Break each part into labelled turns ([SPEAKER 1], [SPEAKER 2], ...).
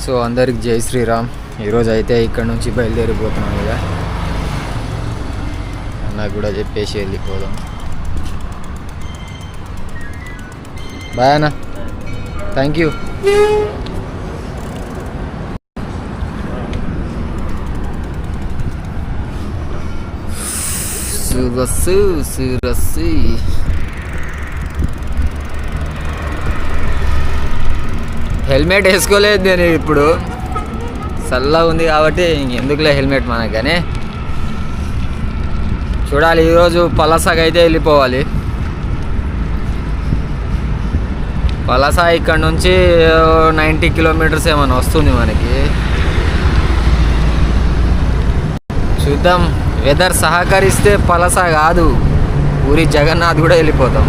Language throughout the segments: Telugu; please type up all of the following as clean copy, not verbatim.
[SPEAKER 1] సో అందరికి జై శ్రీరామ్. ఈరోజు అయితే ఇక్కడ నుంచి బయలుదేరిపోతున్నాం కదా, నాకు కూడా చెప్పేసి వెళ్ళిపోదాం. బాయ్ అన్న, థ్యాంక్ యూ. సురస్సు హెల్మెట్ వేసుకోలేదు నేను. ఇప్పుడు చల్లగా ఉంది కాబట్టి ఎందుకులే హెల్మెట్ మనకు. కానీ చూడాలి, ఈరోజు పలాసకి అయితే వెళ్ళిపోవాలి. పలాస ఇక్కడ నుంచి 90 కిలోమీటర్స్ ఏమైనా వస్తుంది మనకి. చూద్దాం, వెదర్ సహకరిస్తే పలాస కాదు, పూరి జగన్నాథ్ కూడా వెళ్ళిపోతాం.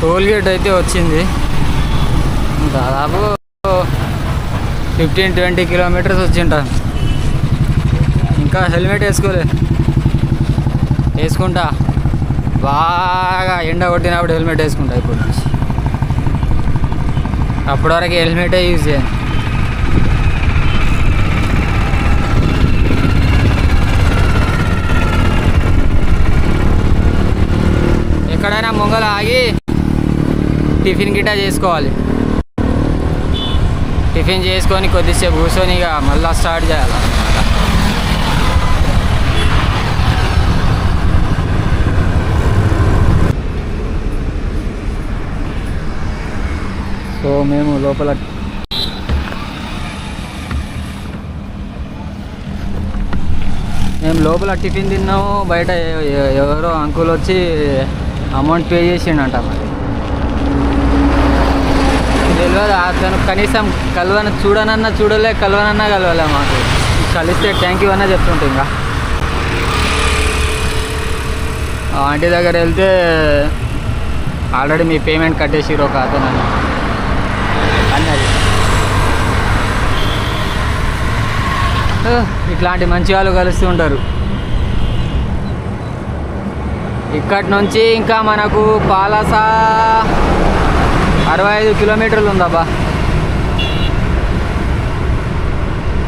[SPEAKER 1] టోల్గేట్ అయితే వచ్చింది, దాదాపు 15-20 కిలోమీటర్స్ వచ్చింటా. ఇంకా హెల్మెట్ వేసుకుంటా. బాగా ఎండ కొట్టినప్పుడు హెల్మెట్ వేసుకుంటా ఇప్పుడు నుంచి. అప్పటి వరకు హెల్మెటే యూజ్ చేయండి. ఎక్కడైనా ముంగల ఆగి టిఫిన్ గిట్టా చేసుకోవాలి. టిఫిన్ చేసుకొని కొద్దిసేపు కూర్చొని ఇక మళ్ళీ స్టార్ట్ చేయాలన్నమాట. సో మేము లోపల టిఫిన్ తిన్నాము. బయట ఎవరో అంకుల్ వచ్చి అమౌంట్ పే చేసిండంట. మరి తెలియదు, అతను కనీసం చూడనన్నా కలవలే మాకు. కలిస్తే థ్యాంక్ యూ అన్నా చెప్తుంటే ఇంకా ఆంటీ దగ్గర వెళ్తే ఆల్రెడీ మీ పేమెంట్ కట్టేసిరు ఒక అతను అన్నది. ఇట్లాంటి మంచి వాళ్ళు కలుస్తూ ఉంటారు. ఇక్కడి నుంచి ఇంకా మనకు పలాస 65 కిలోమీటర్లు ఉందబ్బా.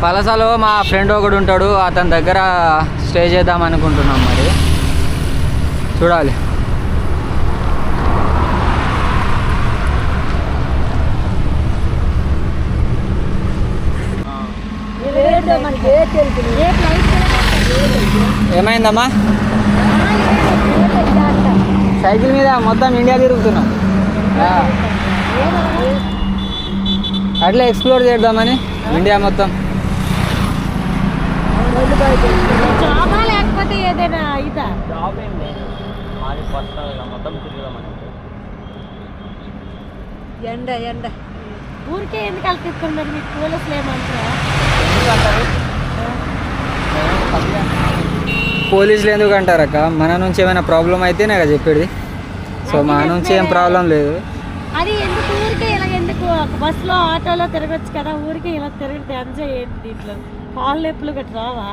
[SPEAKER 1] పలాసలో మా ఫ్రెండ్ ఒకడు ఉంటాడు, అతని దగ్గర స్టే చేద్దాం అనుకుంటున్నాం. మరి చూడాలి. ఏమైందమ్మా? సైకిల్ మీద మొత్తం ఇండియా తిరుగుతున్నాం. అట్లా ఎక్స్ప్లోర్ చేద్దామని ఇండియా మొత్తం.
[SPEAKER 2] ఎండ ఊరికే ఎందుకు వెళ్తున్నారు? మీకు పోలీసులు ఏమంటారా?
[SPEAKER 1] పోలీసులు ఎందుకు అంటారక్క? మన నుంచి ఏమైనా ప్రాబ్లం అయితేనే కదా చెప్పేది. సో మా నుంచి ఏం ప్రాబ్లం లేదు.
[SPEAKER 2] అది ఎందుకు ఊరికే ఇలా ఎందుకు బస్సులో ఆటోలో తిరగచ్చు కదా, ఊరికే ఇలా తిరిగితే ఎంజాయ్ ఏంటి? దీంట్లో కాళ్ళు నొప్పులు గట్రా రావా?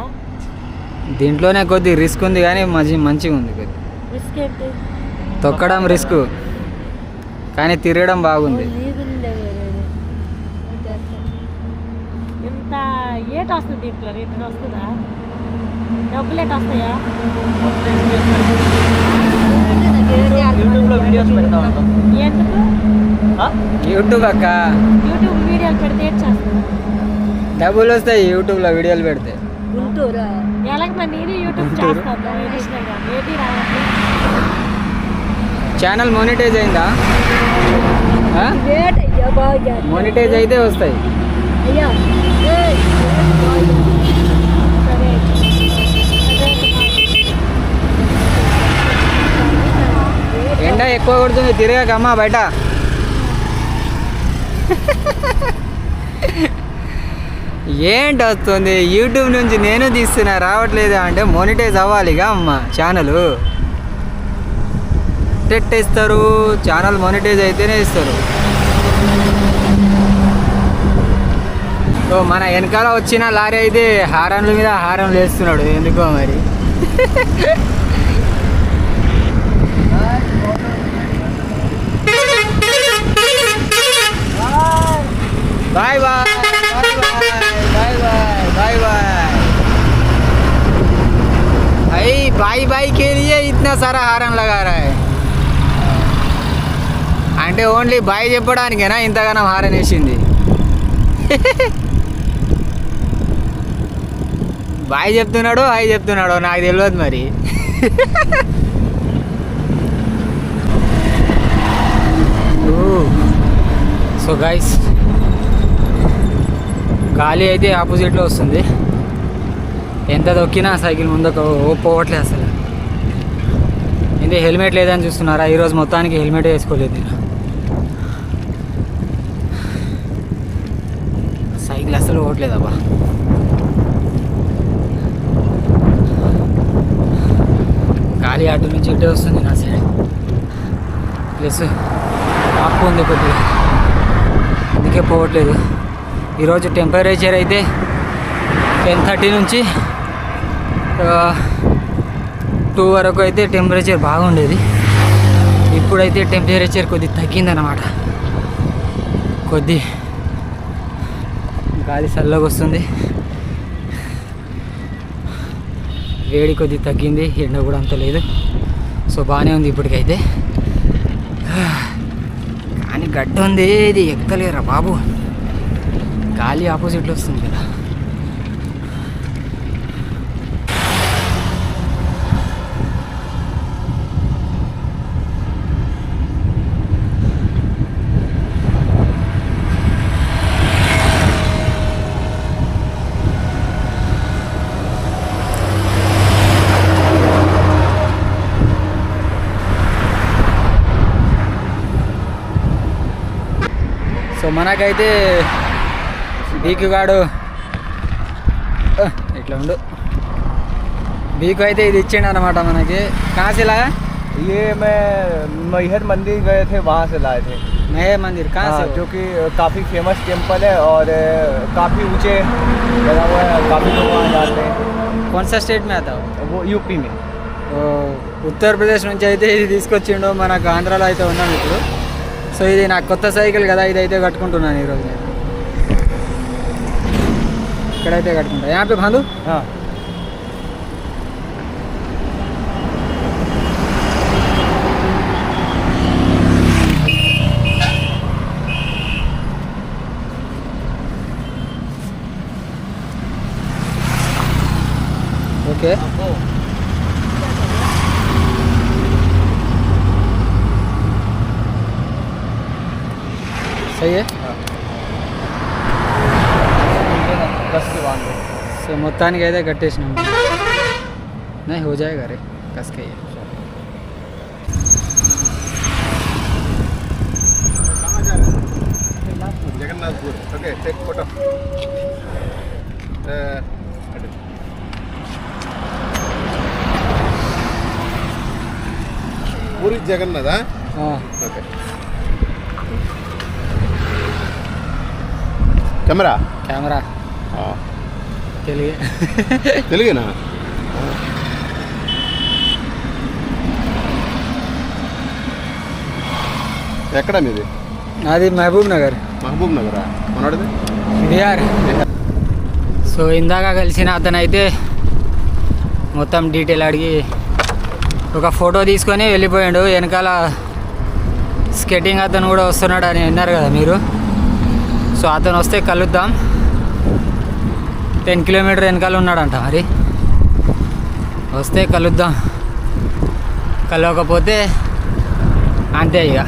[SPEAKER 1] దీంట్లోనే కొద్ది రిస్క్ ఉంది, కానీ మంచిగా ఉంది. కొద్ది
[SPEAKER 2] రిస్క్ ఏంటి?
[SPEAKER 1] తొక్కడం రిస్క్, కానీ తిరగడం బాగుంది.
[SPEAKER 2] ఇంత ఏట వస్తుంది దీంట్లో? రిటర్న్ వస్తుందా? డబ్బులు ఏట వస్తాయా? ఎందుకు
[SPEAKER 1] యూట్యూబ్ అక్క?
[SPEAKER 2] యూట్యూబ్ వీడియోలు పెడితే ఏం చేస్తాను?
[SPEAKER 1] డబ్బులు వస్తాయి యూట్యూబ్లో వీడియోలు పెడితే.
[SPEAKER 2] ఎలాగ మరి నేను యూట్యూబ్ చేస్తాను, ఏది రావాలి.
[SPEAKER 1] ఛానల్ మోనిటైజ్ అయిందా? మోనిటైజ్ అయితే వస్తాయి. ఎండ ఎక్కువ కొడుతుంది, తిరగకమ్మా బయట. ఏంటి వస్తుంది యూట్యూబ్ నుంచి నేను తీస్తున్నా రావట్లేదా అంటే మోనిటైజ్ అవ్వాలిగా అమ్మ. ఛానల్ ఇస్తారు, ఛానల్ మోనిటైజ్ అయితేనే ఇస్తారు. సో మన వెనకాల వచ్చిన లారీ అయితే హారన్ల మీద హారన్లు వేస్తున్నాడు ఎందుకో మరి. Bye bye bye bye bye bye bye भाई बाई बाई के लिए इतना सारा हारन लगा रहा है అంటే ఓన్లీ బాయ్ చెప్పడానికేనా ఇంతగానో హారన్ వేసింది బాయ్ చెప్తున్నాడో హాయ్ చెప్తున్నాడో నాకు తెలియదు మరి సో గైస్ గాలి అయితే ఆపోజిట్లో వస్తుంది ఎంత దొక్కినా సైకిల్ ముందుకు పోవట్లేదు అసలు ఏంటి హెల్మెట్ లేదని చూస్తున్నారా ఈరోజు మొత్తానికి హెల్మెట్ వేసుకోలేదు నేను సైకిల్ అసలు పోవట్లేదబ్బా గాలి అటు నుంచి ఇటే వస్తుంది నా సైడ్ ప్లస్ అప్పు ఉంది కొద్దిగా అందుకే పోవట్లేదు ఈరోజు టెంపరేచర్ అయితే 10:30 నుంచి 2 వరకు అయితే టెంపరేచర్ బాగుండేది ఇప్పుడైతే టెంపరేచర్ కొద్ది తగ్గిందన్నమాట కొద్ది గాలి చల్లగా వస్తుంది వేడి కొద్ది తగ్గింది ఎండ కూడా అంత లేదు సో బాగానే ఉంది ఇప్పటికైతే కానీ గడ్డ ఉంది ఇది ఎక్కలేరా బాబు గాలి ఆపోజిట్లో వస్తుంది కదా సో మనకైతే బీకుగాడు ఇట్లా ఉండు బీకు అయితే ఇది ఇచ్చిండు అనమాట మనకి కాశీలా
[SPEAKER 3] ये मैं मैहर मंदिर गए थे वहाँ से लाए थे
[SPEAKER 1] नए मंदिर कहाँ से
[SPEAKER 3] जो कि काफ़ी फेमस टेम्पल है और काफ़ी ऊंचे लगा हुआ है काफ़ी लोग वहाँ जाते हैं
[SPEAKER 1] कौन सा स्टेट में आता हो
[SPEAKER 3] वो यूपी में
[SPEAKER 1] ఉత్తరప్రదేశ్ నుంచి అయితే ఇది తీసుకొచ్చిండు మనకు ఆంధ్రాలో అయితే ఉన్నాం ఇప్పుడు సో ఇది నాకు కొత్త సైకిల్ కదా ఇదైతే కట్టుకుంటున్నాను ఈరోజు నేను ఇక్కడైతే కట్టుకుంటా यहाँ पे बांधू
[SPEAKER 3] हाँ
[SPEAKER 1] ओके सही है
[SPEAKER 3] कस के बांध दो
[SPEAKER 1] సో మొత్తానికి అయితే కట్టేసినాం नहीं हो जाएगा रे कस के
[SPEAKER 3] जगन्नाथपुर ओके टेक फोटो पूरी जगन्नाथ ओके कैमरा
[SPEAKER 1] कैमरा తెలుగే
[SPEAKER 3] తెలుగేనా ఎక్కడ మీది
[SPEAKER 1] అది మహబూబ్ నగర్
[SPEAKER 3] మహబూబ్ నగరా మనోడిది
[SPEAKER 1] బీహార్ సో ఇందాక కలిసిన అతను అయితే మొత్తం డీటెయిల్ అడిగి ఒక ఫోటో తీసుకొని వెళ్ళిపోయాడు వెనకాల స్కెటింగ్ అతను కూడా వస్తున్నాడు అని విన్నారు కదా మీరు సో అతను వస్తే కలుద్దాం 10 కిలోమీటర్ వెనకాల ఉన్నాడంట మరి వస్తే కలుద్దాం కలవకపోతే అంతే ఇక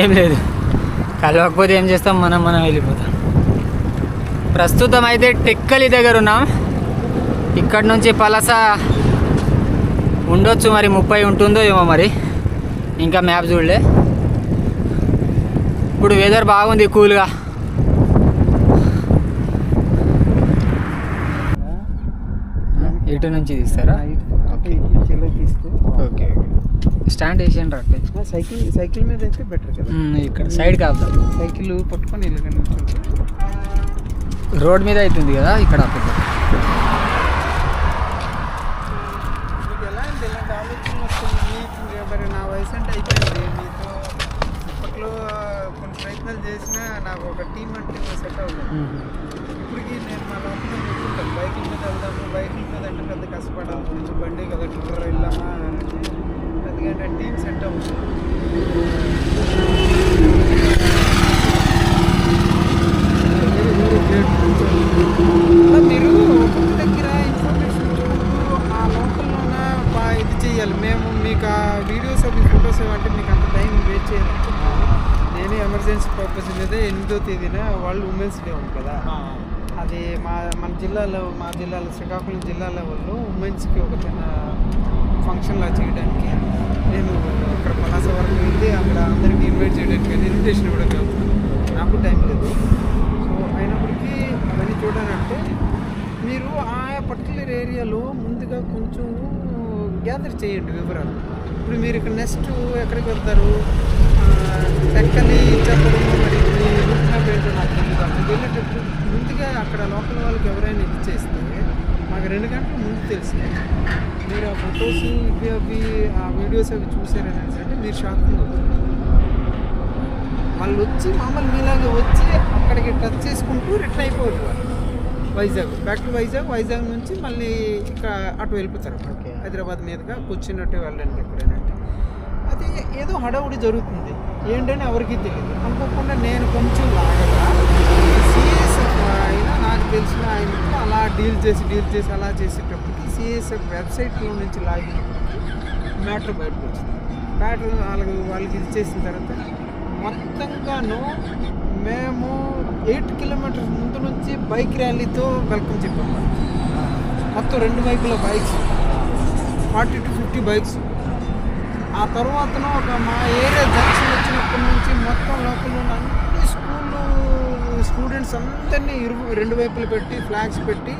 [SPEAKER 1] ఏం లేదు కలవకపోతే ఏం చేస్తాం మనం వెళ్ళిపోతాం ప్రస్తుతం అయితే టెక్కలి దగ్గర ఉన్నాం ఇక్కడ నుంచి పలస ఉండొచ్చు మరి 30 ఉంటుందో ఏమో మరి ఇంకా మ్యాప్ చూడలే ఇప్పుడు వెదర్ బాగుంది కూల్గా ఇటు నుంచి తీస్తారా ఓకే స్టాండ్ వేసేయండి అట్లే
[SPEAKER 3] సైకిల్ మీద అయితే బెటర్ కదా
[SPEAKER 1] ఇక్కడ సైడ్ కాపుదాం
[SPEAKER 3] సైకిల్ పట్టుకొని
[SPEAKER 1] రోడ్ మీద అవుతుంది కదా ఇక్కడ ఆపుతాం
[SPEAKER 4] వస్తుంది, ఇలాంటి ఆలోచనలు వస్తుంది. మీకు మరి నా వయసు అంటే అయిపోయింది. మీతో ఇప్పట్లో కొన్ని ప్రయత్నాలు చేసినా నాకు ఒక టీం అంటే సెట్ అవ్వలేదు. ఇప్పటికీ నేను మా లోపల పెట్టుకుంటాను, బైకుల మీద వెళ్దాము, బైకుల మీద అంటే పెద్ద కష్టపడాలి, కొంచెం బండి కదా టూర్ వెళ్ళామా ఎందుకంటే టీం సెట్ అవుతుంది. అలా మీరు ఒక్కొక్క దగ్గర ఇన్ఫర్మేషన్ ఆ లోకల్లోన ఇది చేయాలి. మేము మీకు ఆ వీడియోస్ అవి ఫొటోస్ అంటే మీకు అంత టైం వేస్ట్ చేయాలి. నేను ఎమర్జెన్సీ పర్పస్ మీద 8వ తేదీన వరల్డ్ ఉమెన్స్ డే ఉంది కదా, అది మన జిల్లాలో శ్రీకాకుళం జిల్లా లెవెల్లో ఉమెన్స్కి ఒక చిన్న ఫంక్షన్లా చేయడానికి నేను అక్కడ పలాస వరకు వెళ్ళి అక్కడ అందరికీ ఇన్వైట్ చేయడానికి ఇన్విటేషన్ ఇవ్వడానికి వెళ్తున్నాను. నాకు టైం లేదు. సో అయినప్పటికీ అవన్నీ చూడాలంటే మీరు ఆ పర్టికులర్ ఏరియాలో ముందుగా కొంచెం గ్యాదర్ చేయండి వివరాలు. ఇప్పుడు మీరు ఇక్కడ నెక్స్ట్ ఎక్కడికి వెళ్తారు, టెక్కని చెప్పడం, మరి మీ రూట్ మ్యాప్ ఏంటో నాకు తెలియదు. అక్కడికి వెళ్ళేటప్పుడు ముందుగా అక్కడ లోకల్ వాళ్ళకి ఎవరైనా ఇచ్చేస్తే మాకు 2 గంటల ముందు తెలిసి మీరు ఆ ఫొటోస్ అవి ఆ వీడియోస్ అవి చూసారని అంటే మీరు షాకింగ్ అవుతుంది. వాళ్ళు వచ్చి మామూలు మీలాగా వచ్చి అక్కడికి టచ్ చేసుకుంటూ రిటర్న్ అయిపోవచ్చు. వాళ్ళు వైజాగ్ బ్యాక్ టు వైజాగ్ నుంచి మళ్ళీ ఇక అటు వెళ్ళిపోతారు అక్కడికి, హైదరాబాద్ మీదుగా కూర్చున్నట్టు వెళ్ళండి ఎక్కడైనా. అది ఏదో హడావుడి జరుగుతుంది ఏంటని ఎవరికి తెలియదు. అనుకోకుండా నేను కొంచెం లాగగా సిఎస్ఎఫ్ అయినా నాకు తెలిసిన ఆయనతో అలా డీల్ చేసి అలా చేసేటప్పటికి సిఎస్ఎఫ్ వెబ్సైట్లో నుంచి లాగినప్పటికీ మ్యాటర్ బయటకు వచ్చింది. మ్యాటర్ వాళ్ళకి ఇది చేసిన తర్వాత మొత్తంగాను మేము 8 కిలోమీటర్స్ ముందు నుంచి బైక్ ర్యాలీతో వెల్కమ్ చెప్పాము. మొత్తం 2 వైపుల బైక్స్ 40 to 50 బైక్స్. ఆ తర్వాత మా ఏరియా జంక్షన్ వచ్చినప్పటి నుంచి మొత్తం లోపల ఉన్న అన్ని స్టూడెంట్స్ అందరినీ 2 వైపులు పెట్టి ఫ్లాగ్స్ పెట్టి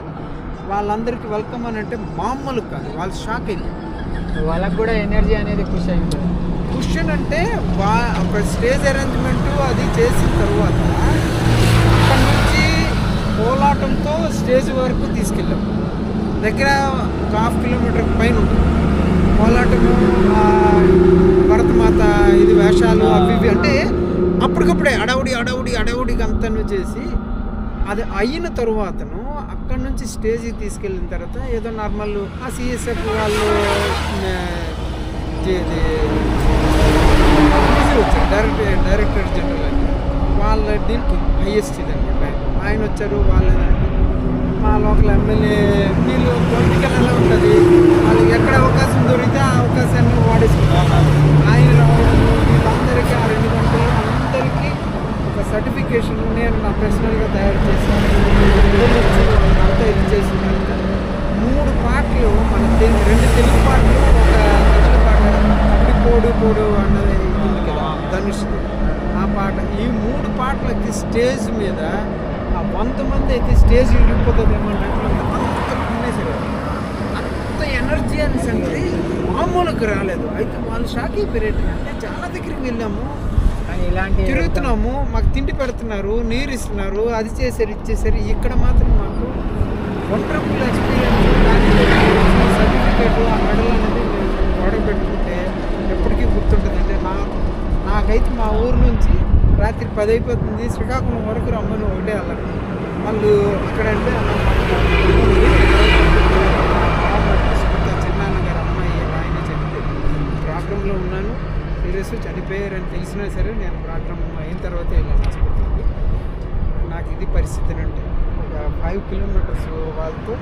[SPEAKER 4] వాళ్ళందరికీ వెల్కమ్ అని అంటే మామూలు కాదు, వాళ్ళు షాక్ అయింది.
[SPEAKER 1] వాళ్ళకు కూడా ఎనర్జీ అనేది పుష్ అయింది.
[SPEAKER 4] క్వశ్చన్ అంటే ఒక స్టేజ్ అరేంజ్మెంట్ అది చేసిన తర్వాత అక్కడి నుంచి కోలాటంతో స్టేజ్ వరకు తీసుకెళ్ళాం. దగ్గర 1/2 కిలోమీటర్ పైన ఉంటుంది కోలాటము, భరతమాత ఇది వేషాలు అవి ఇవి అంటే అప్పటికప్పుడే అడవుడికి అంతను చేసి అది అయిన తరువాతను అక్కడి నుంచి స్టేజ్కి తీసుకెళ్ళిన తర్వాత ఏదో నార్మల్ ఆ సిఎస్ఎఫ్ వాళ్ళు వచ్చారు, డైరెక్టర్ జనరల్ అని వాళ్ళ దీనికి హైయెస్ట్ ఇది అనమాట. ఆయన వచ్చారు. వాళ్ళేనంటే మా లోకల్ ఎమ్మెల్యే వీళ్ళు పొలిటికల్ ఎలా ఉంటుంది, వాళ్ళకి ఎక్కడ అవకాశం దొరికితే ఆ అవకాశాన్ని వాడేసుకుంటారు. ఆయన రావడం వీళ్ళందరికీ ఆ 2 గంటలు అందరికీ ఒక సర్టిఫికేషన్ నేను నా పర్సనల్గా తయారు చేశాను. అంతా ఇది చేసిన 3 పాటలు మన 2 తెలుగు పాటలు, ఒక తమిళ పాట పోడు అన్నది ఉంది కదా ధనుష్, ఆ పాట. ఈ 3 పాటలకి స్టేజ్ మీద ఆ 100 మంది అయితే స్టేజ్ వెళ్ళిపోతుంది ఏమన్నట్లు అంత ఎనర్జీ అని సంగతి మామూలుగా రాలేదు. అయితే వాళ్ళు షాక్ అయిపోయారు. అంటే చాలా దగ్గరికి వెళ్ళాము,
[SPEAKER 1] ఇలాంటి
[SPEAKER 4] తిరుగుతున్నాము, మాకు తిండి పెడుతున్నారు, నీరు ఇస్తున్నారు, అది చేశారు ఇచ్చేసారు. ఇక్కడ మాత్రం మాకు వండర్ఫుల్ ఎక్స్పీరియన్స్. సర్టిఫికేట్ ఆ మెడల్ అనేది గొడవ పెట్టుకుంటే ఎప్పటికీ గుర్తుంటుందండి. నాకైతే మా ఊరు నుంచి రాత్రి 10 అయిపోతుంది, శ్రీకాకుళం వరకు రమ్మని ఒకటే అల్లరు. వాళ్ళు అక్కడంటే చిన్నాన్నగారు అమ్మాయి ఆయన చెప్తే ప్రోగ్రాంలో ఉన్నాను, సీరియస్ చనిపోయారని తెలిసినా సరే నేను ప్రోగ్రామ్ అయిన తర్వాత వెళ్ళాను హాస్పిటల్కి. నాకు ఇది పరిస్థితి అంటే ఒక 5 కిలోమీటర్స్ వాళ్ళతో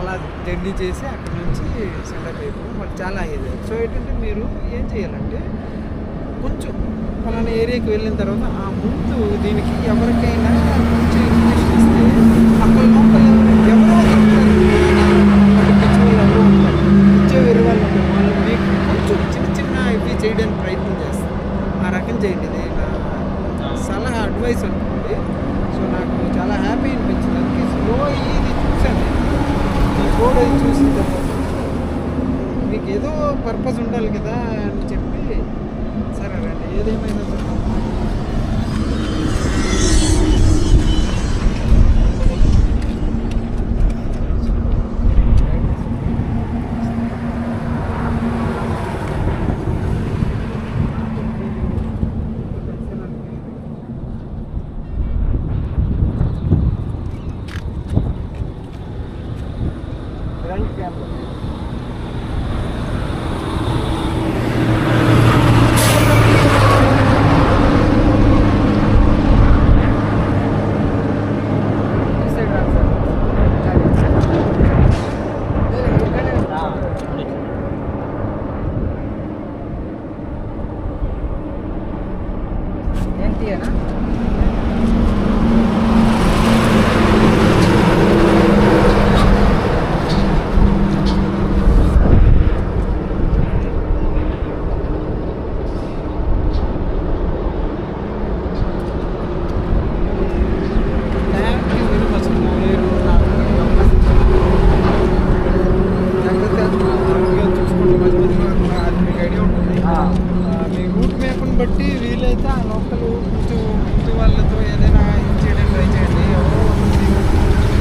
[SPEAKER 4] అలా జర్నీ చేసి అక్కడి నుంచి సెంటర్ అయిపోయి వాళ్ళు చాలా అయ్యేది. సో ఏంటంటే మీరు ఏం చేయాలంటే కొంచెం ఫలానా ఏరియాకి వెళ్ళిన తర్వాత ఆ ముందు దీనికి ఎవరికైనా కొంచెం ఇన్ఫర్మేషన్ ఇస్తే అక్కడ లోపల ఎవరో పిచ్చి వాళ్ళు ఎవరో ఉంటారు, ఇచ్చే వేరే వాళ్ళు ఉంటారు. వాళ్ళు మీకు కొంచెం చిన్న ఇవి చేయడానికి ప్రయత్నం చేస్తారు. ఆ రకం చేయండి. ఇది నా సలహా అడ్వైస్ అనుకోండి. సో నాకు చాలా హ్యాపీ అనిపించింది. అందుకే స్లో ఇది చూశాను. ఈ కోడ్ అది చూసిన తర్వాత మీకు ఏదో పర్పస్ ఉండాలి కదా అని చెప్పి సరే రండి ఏదేమైనా సరే. బట్టి వీలైతే ఆ లోకల్ ఇంటి వాళ్ళతో ఏదైనా చేయడానికి ట్రై చేయండి. ఎవరో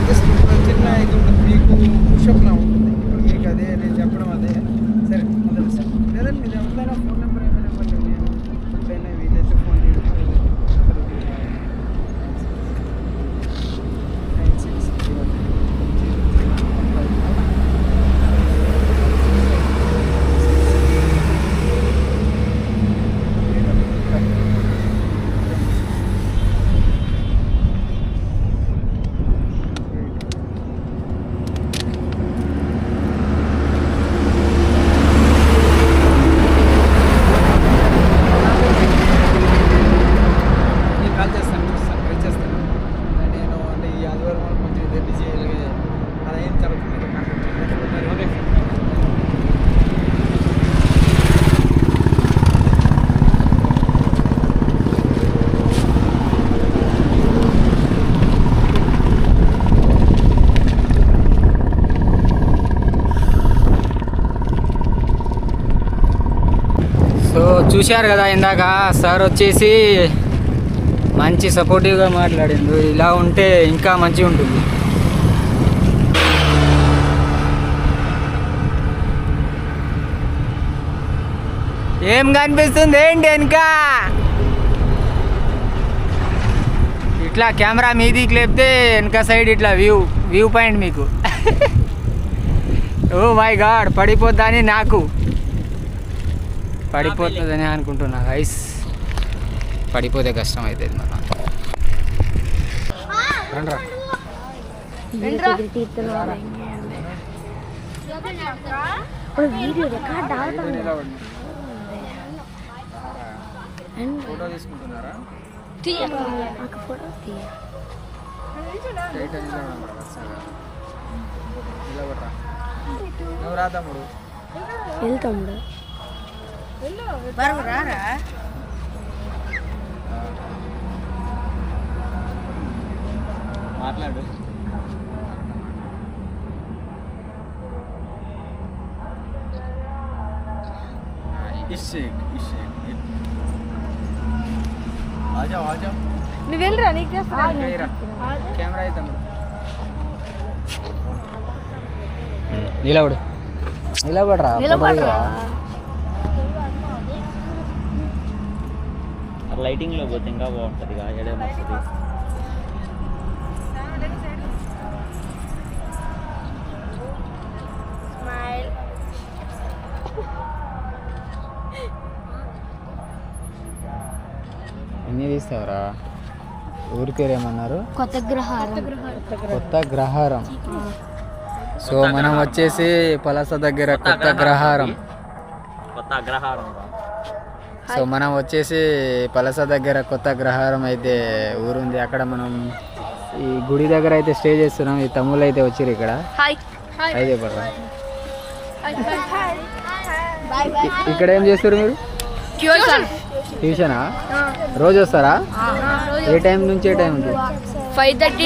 [SPEAKER 4] జస్ట్ చిన్న ఇది ఉంటుంది మీకు పుషప్లా ఉంటుంది. ఇప్పుడు మీకు అదే నేను చెప్పడం అదే సరే మొదలు సార్. లేదండి మీరు ఎవరైనా ఫోన్ నెంబర్ ఏమైనా ఇవ్వండి, నేను ఎప్పుడైనా వీలైతే ఫోన్ చేయడం.
[SPEAKER 1] సో చూశారు కదా ఇందాక సార్ వచ్చేసి మంచి సపోర్టివ్గా మాట్లాడిండు. ఇలా ఉంటే ఇంకా మంచిగా ఉంటుంది. ఏం కనిపిస్తుంది ఏంటి వెనక? ఇట్లా కెమెరా మీదికి లేపితే వెనక సైడ్ ఇట్లా వ్యూ పాయింట్ మీకు. ఓ మై గాడ్, పడిపోద్దని నాకు పడిపోతుందని అనుకుంటున్నా గైస్. పడిపోతే కష్టం అవుతుంది మన.
[SPEAKER 4] ఫోటో తీసుకుంటున్నారా? నువ్వు రా తమ్ముడు.
[SPEAKER 2] వెళ్తాముడు
[SPEAKER 3] మాట్లాడు.
[SPEAKER 2] నువ్వు వెళ్ళరా, నీకు
[SPEAKER 1] కెమెరా అయితే నిలబడరా.
[SPEAKER 3] లైటింగ్లో పోతే ఇంకా బాగుంటుంది. ఎడమ వస్తుంది.
[SPEAKER 1] ఎన్ని తీస్తావరా? ఊరి పేరు ఏమన్నారు?
[SPEAKER 2] కొత్త
[SPEAKER 1] గ్రహారం. సో మనం వచ్చేసి పలాస దగ్గర కొత్త గ్రహారం. సో మనం వచ్చేసి పలాస దగ్గర కొత్త గ్రహారం అయితే ఊరుంది. అక్కడ మనం ఈ గుడి దగ్గర అయితే స్టే చేస్తున్నాం. ఈ తమ్ముళ్ళు అయితే వచ్చారు ఇక్కడ. అయితే పడరా. ఇక్కడ ఏం చేస్తారు మీరు? ట్యూషనా? రోజు వస్తారా? ఏ టైం నుంచి ఏ టైంకి? 7:30.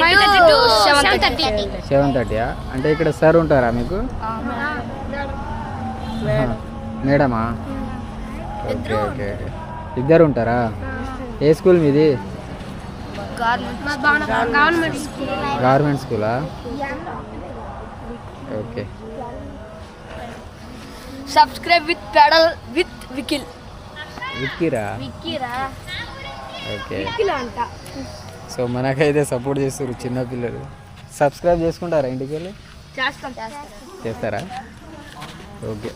[SPEAKER 1] అంటే ఇక్కడ సార్ ఉంటారా మీకు? మేడమా? Okay okay okay. ఇద్దరు ఉంటారా? ఏ స్కూల్ మీది? గవర్నమెంట్ స్కూలా? ఓకే.
[SPEAKER 2] సబ్స్క్రైబ్ విత్ పెడల్ విత్ వికిల్.
[SPEAKER 1] విక్కీరా? ఓకే. సో మనకైతే సపోర్ట్ చేస్తారు చిన్నపిల్లలు. సబ్స్క్రైబ్ చేసుకుంటారా ఇంటికి వెళ్ళి?
[SPEAKER 2] చేస్తాం
[SPEAKER 3] చేస్తారా? ఓకే.